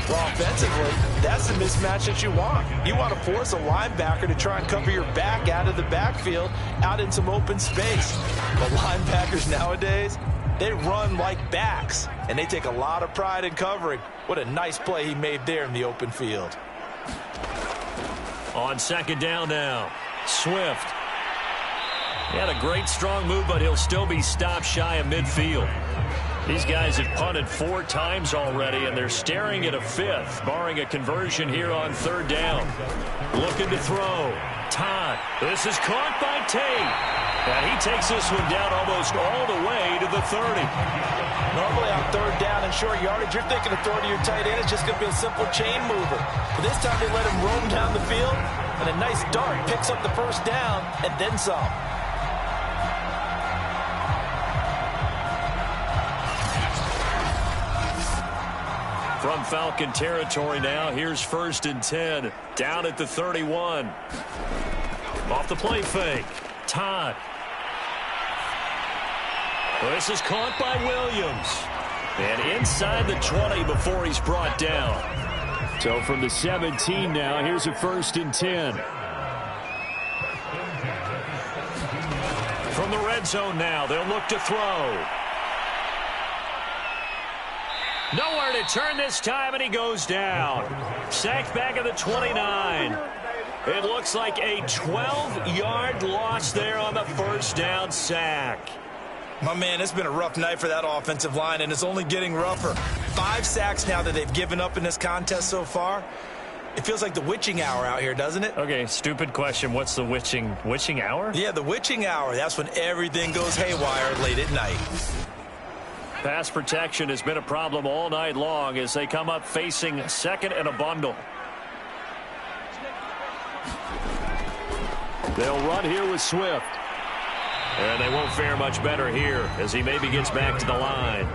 Well, offensively, that's the mismatch that you want. You want to force a linebacker to try and cover your back out of the backfield, out in some open space. But linebackers nowadays, they run like backs, and they take a lot of pride in covering. What a nice play he made there in the open field. On 2nd down now, Swift. He had a great strong move, but he'll still be stopped shy of midfield. These guys have punted 4 times already, and they're staring at a 5th, barring a conversion here on 3rd down. Looking to throw. Todd. This is caught by Tate. And he takes this one down almost all the way to the 30. Normally on 3rd down and short yardage, you're thinking of throwing to your tight end. It's just going to be a simple chain mover. But this time they let him roam down the field, and a nice dart picks up the 1st down and then some. From Falcon territory now, here's 1st and 10. Down at the 31. Off the play fake. Todd. This is caught by Williams. And inside the 20 before he's brought down. So from the 17 now, here's a 1st and 10. From the red zone now, they'll look to throw. Nowhere to turn this time, and he goes down. Sacked back at the 29. It looks like a 12-yard loss there on the first down sack. My man, it's been a rough night for that offensive line, and it's only getting rougher. 5 sacks now that they've given up in this contest so far. It feels like the witching hour out here, doesn't it? Okay, stupid question. What's the witching hour? Yeah, the witching hour. That's when everything goes haywire late at night. Pass protection has been a problem all night long as they come up facing second and a bundle. They'll run here with Swift. And they won't fare much better here as he maybe gets back to the line.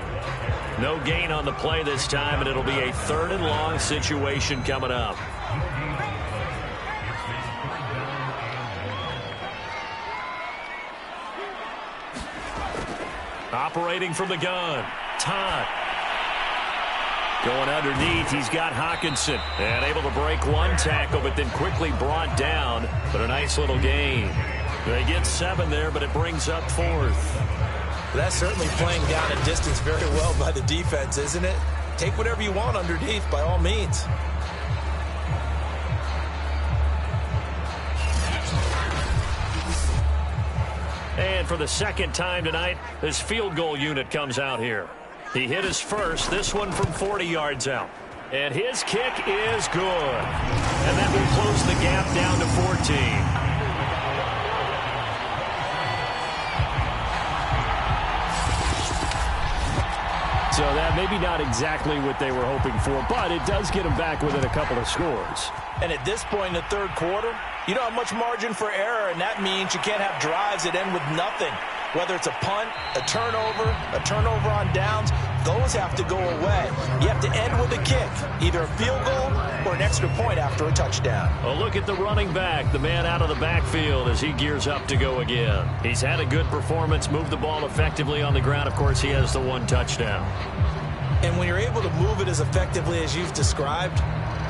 No gain on the play this time, and it'll be a 3rd and long situation coming up. Operating from the gun, Todd. Going underneath, he's got Hockenson. And able to break one tackle, but then quickly brought down. But a nice little gain. They get 7 there, but it brings up 4th. That's certainly playing down a distance very well by the defense, isn't it? Take whatever you want underneath, by all means. And for the second time tonight, this field goal unit comes out here. He hit his first, this one from 40 yards out. And his kick is good. And that will close the gap down to 14. So that maybe not exactly what they were hoping for, but it does get them back within a couple of scores. And at this point in the 3rd quarter, you don't have much margin for error, and that means you can't have drives that end with nothing. Whether it's a punt, a turnover on downs, those have to go away. You have to end with a kick, either a field goal or an extra point after a touchdown. A look at the running back, the man out of the backfield as he gears up to go again. He's had a good performance, moved the ball effectively on the ground. Of course, he has the 1 touchdown. And when you're able to move it as effectively as you've described,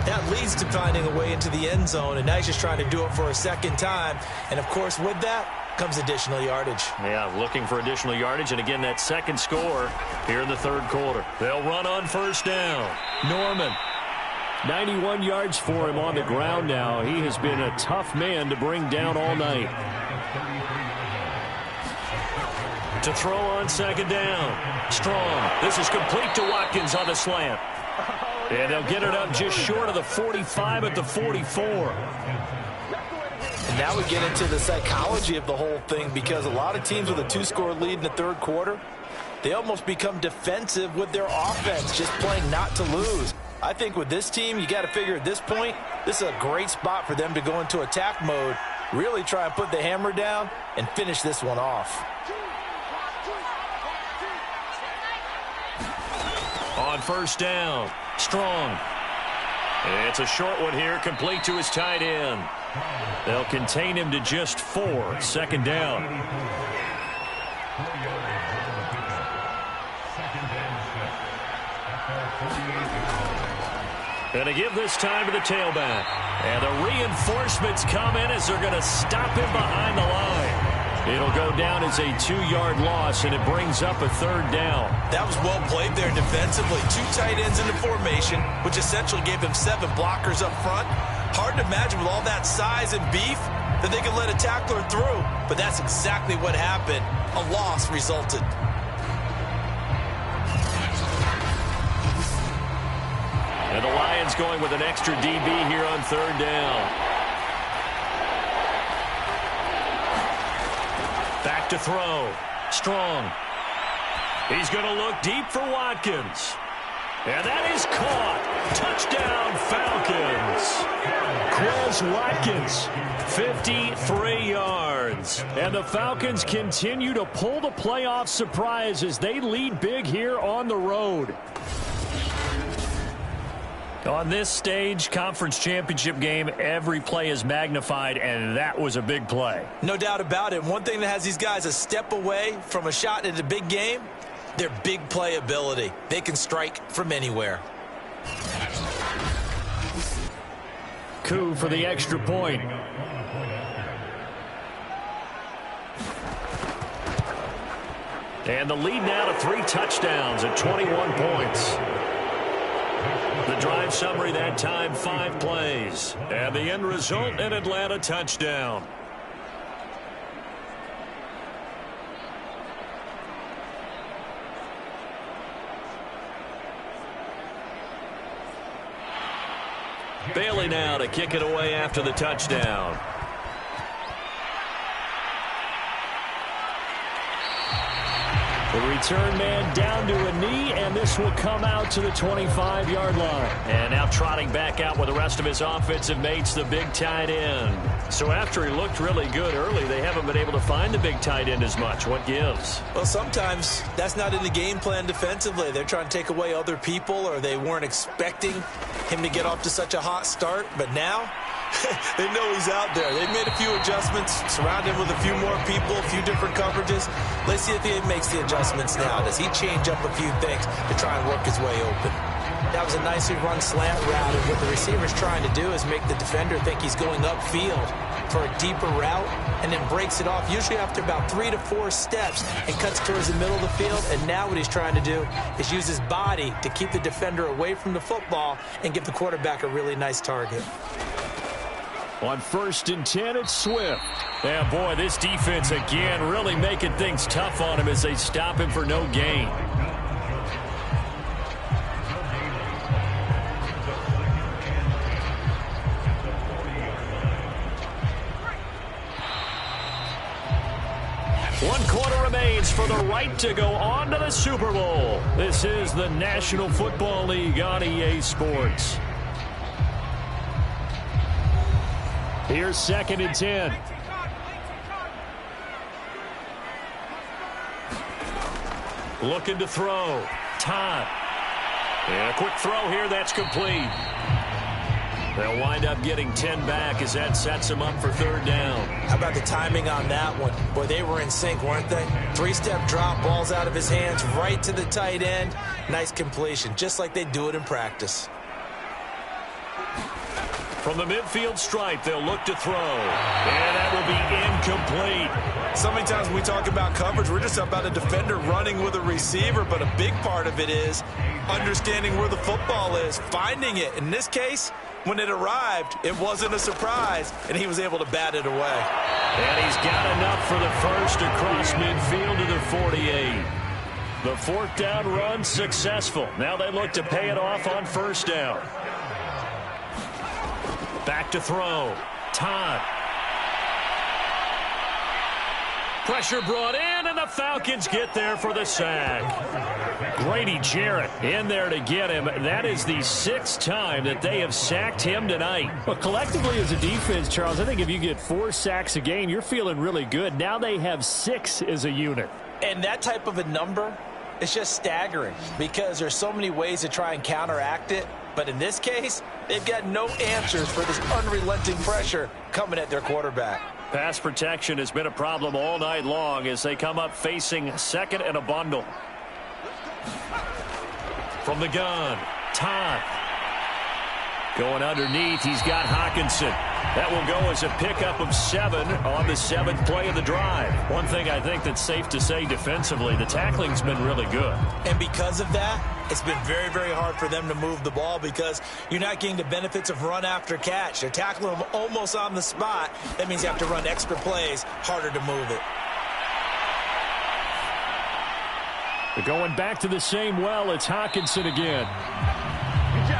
that leads to finding a way into the end zone, and now he's just trying to do it for a second time. And, of course, with that comes additional yardage. Yeah, looking for additional yardage, and again, that second score here in the 3rd quarter. They'll run on first down. Norman, 91 yards for him on the ground now. He has been a tough man to bring down all night. To throw on second down. Strong. This is complete to Watkins on the slant. And they'll get it up just short of the 45 at the 44. And now we get into the psychology of the whole thing, because a lot of teams with a 2-score lead in the 3rd quarter, they almost become defensive with their offense, just playing not to lose. I think with this team, you got to figure at this point, this is a great spot for them to go into attack mode, really try and put the hammer down and finish this one off. On first down, Strong. It's a short one here, complete to his tight end. They'll contain him to just 4, second down. And to give this time to the tailback. And the reinforcements come in as they're going to stop him behind the line. It'll go down as a 2-yard loss, and it brings up a 3rd down. That was well played there defensively. 2 tight ends in the formation, which essentially gave them 7 blockers up front. Hard to imagine with all that size and beef that they could let a tackler through, but that's exactly what happened. A loss resulted. And the Lions going with an extra DB here on 3rd down. Back to throw. Strong. He's going to look deep for Watkins. And that is caught. Touchdown, Falcons. Quez Watkins, 53 yards. And the Falcons continue to pull the playoff surprise as they lead big here on the road. On this stage, conference championship game, every play is magnified, and that was a big play. No doubt about it. One thing that has these guys a step away from a shot at a big game, their big play ability. They can strike from anywhere. Coup for the extra point. And the lead now to 3 touchdowns at 21 points. The drive summary that time, 5 plays. And the end result, an Atlanta touchdown. Bailey now to kick it away after the touchdown. The return man down to a knee, and this will come out to the 25-yard line. And now trotting back out with the rest of his offensive mates, the big tight end. So after he looked really good early, they haven't been able to find the big tight end as much. What gives? Well, sometimes that's not in the game plan defensively. They're trying to take away other people, or they weren't expecting him to get off to such a hot start. But now, they know he's out there. They've made a few adjustments, surrounded him with a few more people, a few different coverages. Let's see if he makes the adjustments now. Does he change up a few things to try and work his way open? That was a nicely run slant route, and what the receiver's trying to do is make the defender think he's going upfield for a deeper route, and then breaks it off, usually after about 3 to 4 steps, and cuts towards the middle of the field. And now what he's trying to do is use his body to keep the defender away from the football and give the quarterback a really nice target. On 1st and 10, it's Swift. Yeah, boy, this defense again really making things tough on him as they stop him for no gain. One quarter remains for the right to go on to the Super Bowl. This is the National Football League on EA Sports. Here's 2nd and 10. Looking to throw. Todd. And a quick throw here. That's complete. They'll wind up getting 10 back as that sets them up for 3rd down. How about the timing on that one? Boy, they were in sync, weren't they? 3-step drop, balls out of his hands, right to the tight end. Nice completion, just like they do it in practice. From the midfield stripe, they'll look to throw. And that will be incomplete. So many times when we talk about coverage, we're just about a defender running with a receiver, but a big part of it is understanding where the football is, finding it. In this case, when it arrived, it wasn't a surprise, and he was able to bat it away. And he's got enough for the first across midfield to the 48. The 4th down run successful. Now they look to pay it off on 1st down. Back to throw. Todd. Pressure brought in, and the Falcons get there for the sack. Grady Jarrett in there to get him. That is the 6th time that they have sacked him tonight. Well, collectively as a defense, Charles, I think if you get 4 sacks a game, you're feeling really good. Now they have 6 as a unit. And that type of a number is just staggering because there's so many ways to try and counteract it. But in this case, they've got no answers for this unrelenting pressure coming at their quarterback. Pass protection has been a problem all night long as they come up facing 2nd and a bundle. From the gun, Todd. Going underneath, he's got Hockenson. That will go as a pickup of 7 on the 7th play of the drive. One thing I think that's safe to say defensively, the tackling's been really good. And because of that, it's been very, very hard for them to move the ball because you're not getting the benefits of run after catch. They're tackling them almost on the spot. That means you have to run extra plays, harder to move it. They're going back to the same well. It's Hockenson again.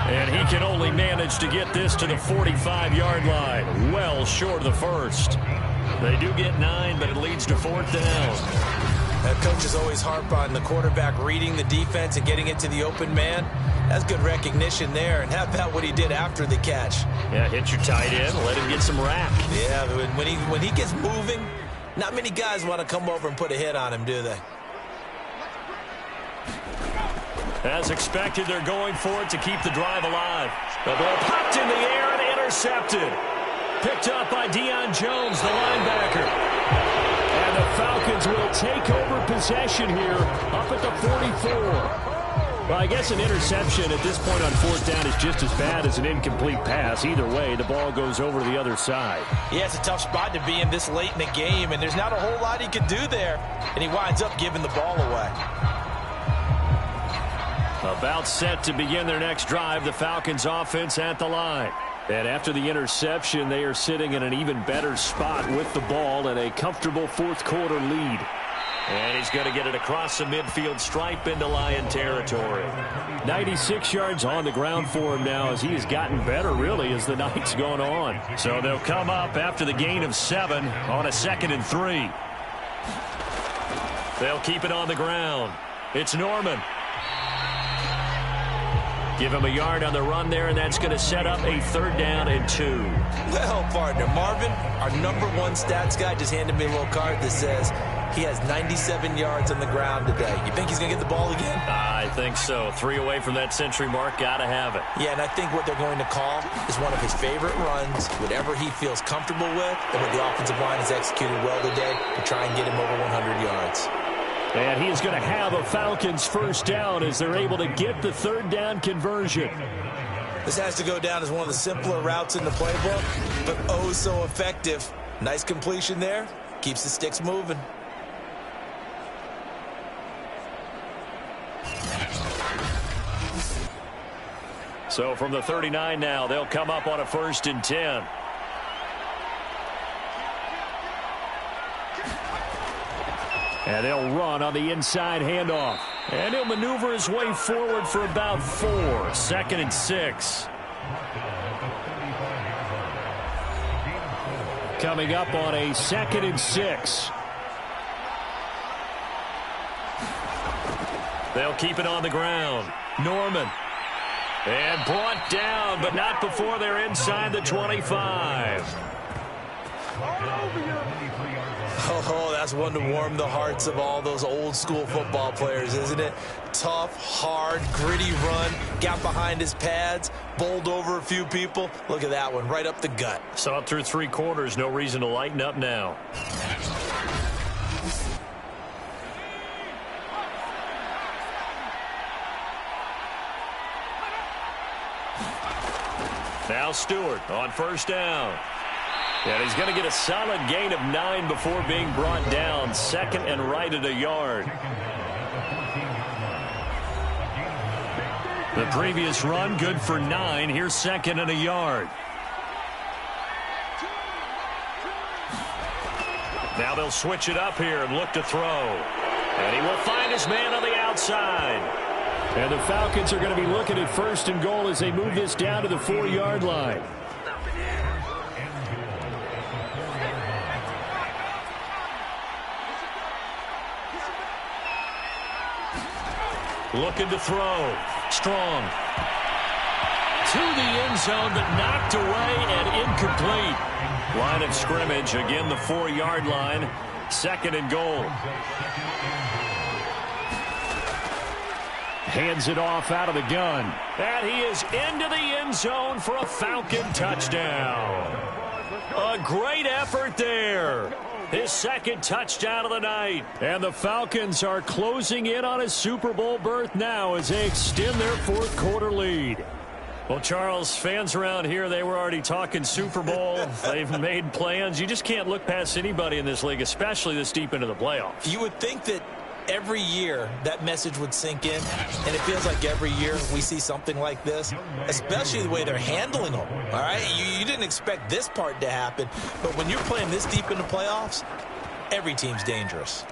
And he can only manage to get this to the 45-yard line. Well short of the first. They do get 9, but it leads to 4th down. Coaches always harp on the quarterback reading the defense and getting it to the open man. That's good recognition there. And how about what he did after the catch? Yeah, hit your tight end, let him get some rack. Yeah, when he gets moving, not many guys want to come over and put a hit on him, do they? As expected, they're going for it to keep the drive alive. The ball popped in the air and intercepted. Picked up by Deion Jones, the linebacker. And the Falcons will take over possession here up at the 44. Well, I guess an interception at this point on 4th down is just as bad as an incomplete pass. Either way, the ball goes over to the other side. Yeah, it's a tough spot to be in this late in the game, and there's not a whole lot he could do there. And he winds up giving the ball away. About set to begin their next drive, the Falcons offense at the line. And after the interception, they are sitting in an even better spot with the ball and a comfortable fourth quarter lead. And he's going to get it across the midfield stripe into Lion territory. 96 yards on the ground for him now as he has gotten better, really, as the night's gone on. So they'll come up after the gain of 7 on a 2nd and 3. They'll keep it on the ground. It's Norman. Give him a yard on the run there, and that's going to set up a 3rd down and 2. Well, partner, Marvin, our #1 stats guy, just handed me a little card that says he has 97 yards on the ground today. You think he's going to get the ball again? I think so. 3 away from that century mark. Got to have it. Yeah, and I think what they're going to call is one of his favorite runs, whatever he feels comfortable with, and what the offensive line has executed well today to try and get him over 100 yards. And he is going to have a Falcons 1st down as they're able to get the 3rd down conversion. This has to go down as one of the simpler routes in the playbook, but oh so effective. Nice completion there. Keeps the sticks moving. So from the 39 now, they'll come up on a 1st and 10. And they'll run on the inside handoff. And he'll maneuver his way forward for about 4. 2nd and 6. Coming up on a 2nd and 6. They'll keep it on the ground. Norman. And brought down, but not before they're inside the 25. Oh, that's one to warm the hearts of all those old school football players, isn't it? Tough, hard, gritty run. Got behind his pads, bowled over a few people. Look at that one, right up the gut. Saw it through 3 quarters. No reason to lighten up now. Now Stewart on 1st down. And he's going to get a solid gain of 9 before being brought down. 2nd and right at a yard. The previous run good for 9. Here's 2nd and a yard. Now they'll switch it up here and look to throw. And he will find his man on the outside. And the Falcons are going to be looking at 1st and goal as they move this down to the 4-yard line. Looking to throw. Strong. To the end zone, but knocked away and incomplete. Line of scrimmage, again the 4-yard line. 2nd and goal. Hands it off out of the gun. And he is into the end zone for a Falcon touchdown. A great effort there. His 2nd touchdown of the night. And the Falcons are closing in on a Super Bowl berth now as they extend their 4th quarter lead. Well, Charles, fans around here, they were already talking Super Bowl. They've made plans. You just can't look past anybody in this league, especially this deep into the playoffs. You would think that every year that message would sink in, and it feels like every year we see something like this, especially the way they're handling them. All right, you didn't expect this part to happen, but when you're playing this deep in the playoffs, every team's dangerous.